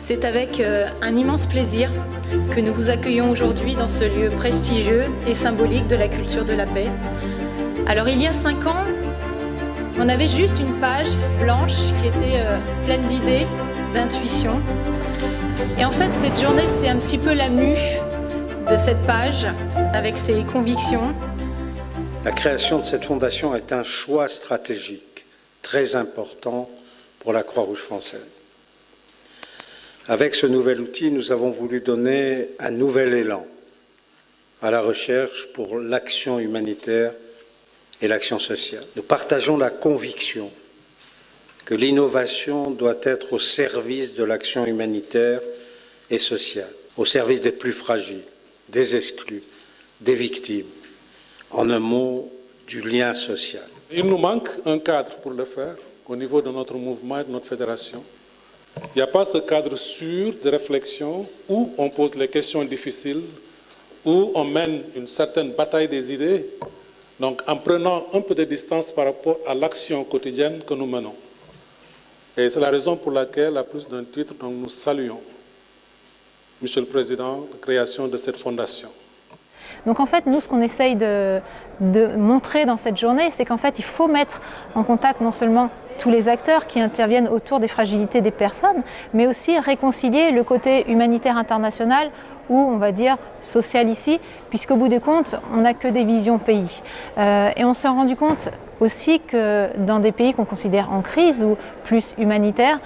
C'est avec un immense plaisir que nous vous accueillons aujourd'hui dans ce lieu prestigieux et symbolique de la culture de la paix. Alors il y a 5 ans, on avait juste une page blanche qui était pleine d'idées, d'intuitions. Et en fait, cette journée, c'est un petit peu la mue de cette page avec ses convictions. La création de cette fondation est un choix stratégique très important pour la Croix-Rouge française. Avec ce nouvel outil, nous avons voulu donner un nouvel élan à la recherche pour l'action humanitaire et l'action sociale. Nous partageons la conviction que l'innovation doit être au service de l'action humanitaire et sociale, au service des plus fragiles, des exclus, des victimes, en un mot, du lien social. Il nous manque un cadre pour le faire au niveau de notre mouvement et de notre fédération. Il n'y a pas ce cadre sûr de réflexion où on pose les questions difficiles, où on mène une certaine bataille des idées, donc en prenant un peu de distance par rapport à l'action quotidienne que nous menons. Et c'est la raison pour laquelle, à plus d'un titre, donc, nous saluons, Monsieur le Président, la création de cette fondation. Donc en fait, nous, ce qu'on essaye de montrer dans cette journée, c'est qu'en fait, il faut mettre en contact non seulement tous les acteurs qui interviennent autour des fragilités des personnes, mais aussi réconcilier le côté humanitaire international ou, on va dire, social ici, puisqu'au bout du compte, on n'a que des visions pays. Et on s'est rendu compte aussi que dans des pays qu'on considère en crise ou plus humanitaires,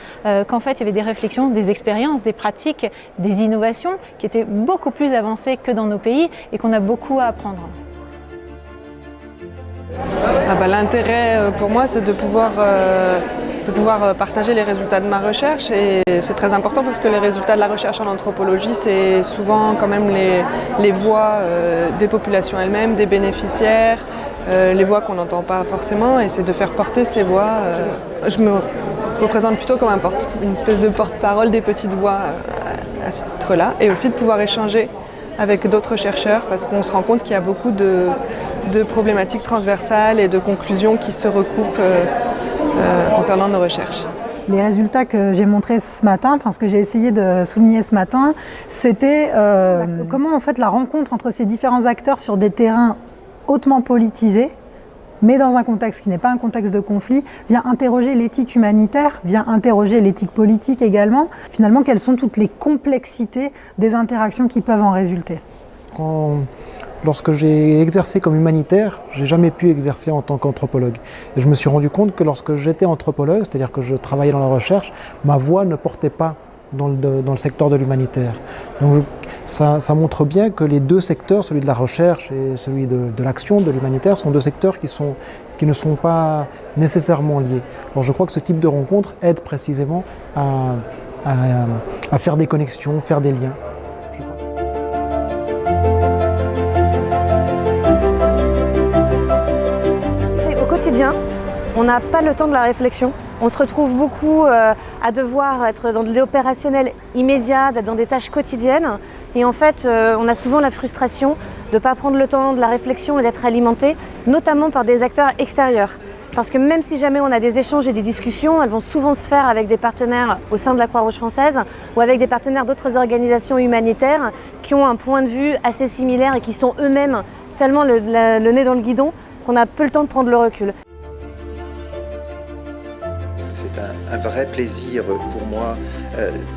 qu'en fait, il y avait des réflexions, des expériences, des pratiques, des innovations qui étaient beaucoup plus avancées que dans nos pays et qu'on a beaucoup à apprendre. L'intérêt pour moi, c'est de pouvoir partager les résultats de ma recherche, et c'est très important parce que les résultats de la recherche en anthropologie, c'est souvent quand même les voix des populations elles-mêmes, des bénéficiaires, les voix qu'on n'entend pas forcément, et c'est de faire porter ces voix. Je me représente plutôt comme une espèce de porte-parole des petites voix à ce titre-là, et aussi de pouvoir échanger avec d'autres chercheurs, parce qu'on se rend compte qu'il y a beaucoup de problématiques transversales et de conclusions qui se recoupent concernant nos recherches. Les résultats que j'ai montrés ce matin, ce que j'ai essayé de souligner ce matin, c'était comment en fait la rencontre entre ces différents acteurs sur des terrains hautement politisés, mais dans un contexte qui n'est pas un contexte de conflit, vient interroger l'éthique humanitaire, vient interroger l'éthique politique également. Finalement, quelles sont toutes les complexités des interactions qui peuvent en résulter. Lorsque j'ai exercé comme humanitaire, j'ai jamais pu exercer en tant qu'anthropologue. Et je me suis rendu compte que lorsque j'étais anthropologue, c'est-à-dire que je travaillais dans la recherche, ma voix ne portait pas dans le secteur de l'humanitaire. Donc ça montre bien que les deux secteurs, celui de la recherche et celui de l'action, de l'humanitaire, sont deux secteurs qui ne sont pas nécessairement liés. Alors je crois que ce type de rencontre aide précisément à faire des connexions, faire des liens. Au quotidien, on n'a pas le temps de la réflexion. On se retrouve beaucoup à devoir être dans de l'opérationnel immédiat, d'être dans des tâches quotidiennes. Et en fait, on a souvent la frustration de ne pas prendre le temps de la réflexion et d'être alimenté, notamment par des acteurs extérieurs. Parce que même si jamais on a des échanges et des discussions, elles vont souvent se faire avec des partenaires au sein de la Croix-Rouge française ou avec des partenaires d'autres organisations humanitaires qui ont un point de vue assez similaire et qui sont eux-mêmes tellement le nez dans le guidon qu'on a peu le temps de prendre le recul. C'est un vrai plaisir pour moi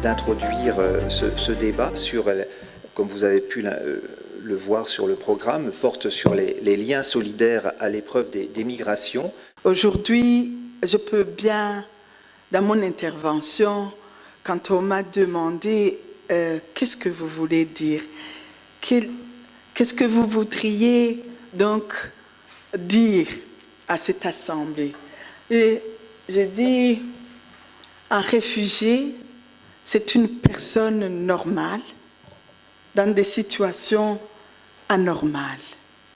d'introduire ce débat sur, comme vous avez pu le voir sur le programme, porte sur les liens solidaires à l'épreuve des migrations. Aujourd'hui, je peux bien, dans mon intervention, quand on m'a demandé qu'est-ce que vous voulez dire, qu'est-ce que vous voudriez donc dire à cette assemblée, et j'ai dit, un réfugié, c'est une personne normale dans des situations anormales.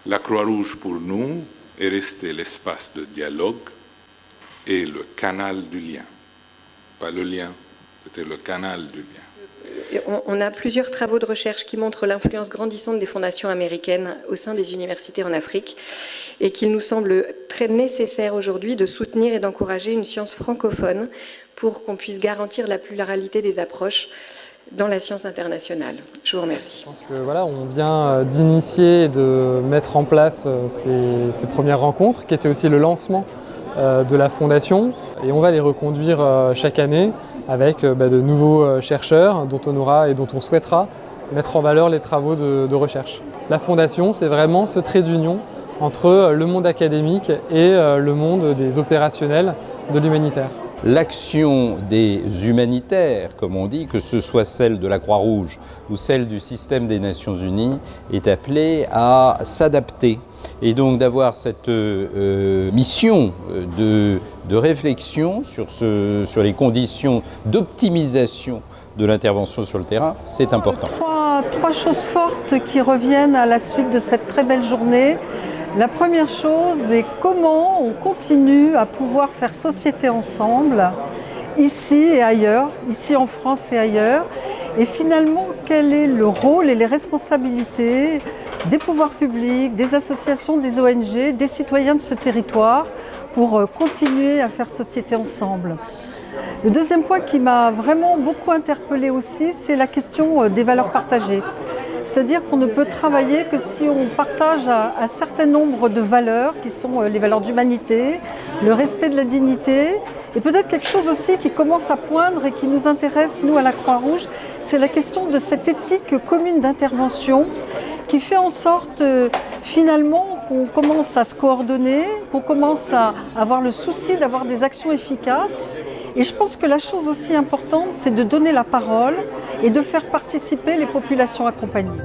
La Croix-Rouge pour nous est restée l'espace de dialogue et le canal du lien. Pas le lien, c'était le canal du lien. On a plusieurs travaux de recherche qui montrent l'influence grandissante des fondations américaines au sein des universités en Afrique et qu'il nous semble très nécessaire aujourd'hui de soutenir et d'encourager une science francophone pour qu'on puisse garantir la pluralité des approches dans la science internationale. Je vous remercie. Je pense que voilà, on vient d'initier et de mettre en place ces premières rencontres, qui étaient aussi le lancement de la Fondation. Et on va les reconduire chaque année avec de nouveaux chercheurs dont on aura et dont on souhaitera mettre en valeur les travaux de recherche. La Fondation, c'est vraiment ce trait d'union entre le monde académique et le monde des opérationnels de l'humanitaire. L'action des humanitaires, comme on dit, que ce soit celle de la Croix-Rouge ou celle du système des Nations Unies, est appelée à s'adapter. Et donc d'avoir cette mission de réflexion sur les conditions d'optimisation de l'intervention sur le terrain, c'est important. Trois choses fortes qui reviennent à la suite de cette très belle journée. La première chose est comment on continue à pouvoir faire société ensemble, ici et ailleurs, ici en France et ailleurs, et finalement quel est le rôle et les responsabilités des pouvoirs publics, des associations, des ONG, des citoyens de ce territoire pour continuer à faire société ensemble. Le deuxième point qui m'a vraiment beaucoup interpellée aussi, c'est la question des valeurs partagées. C'est-à-dire qu'on ne peut travailler que si on partage un certain nombre de valeurs qui sont les valeurs d'humanité, le respect de la dignité et peut-être quelque chose aussi qui commence à poindre et qui nous intéresse, nous, à la Croix-Rouge, c'est la question de cette éthique commune d'intervention qui fait en sorte finalement qu'on commence à se coordonner, qu'on commence à avoir le souci d'avoir des actions efficaces. Et je pense que la chose aussi importante, c'est de donner la parole et de faire participer les populations accompagnées.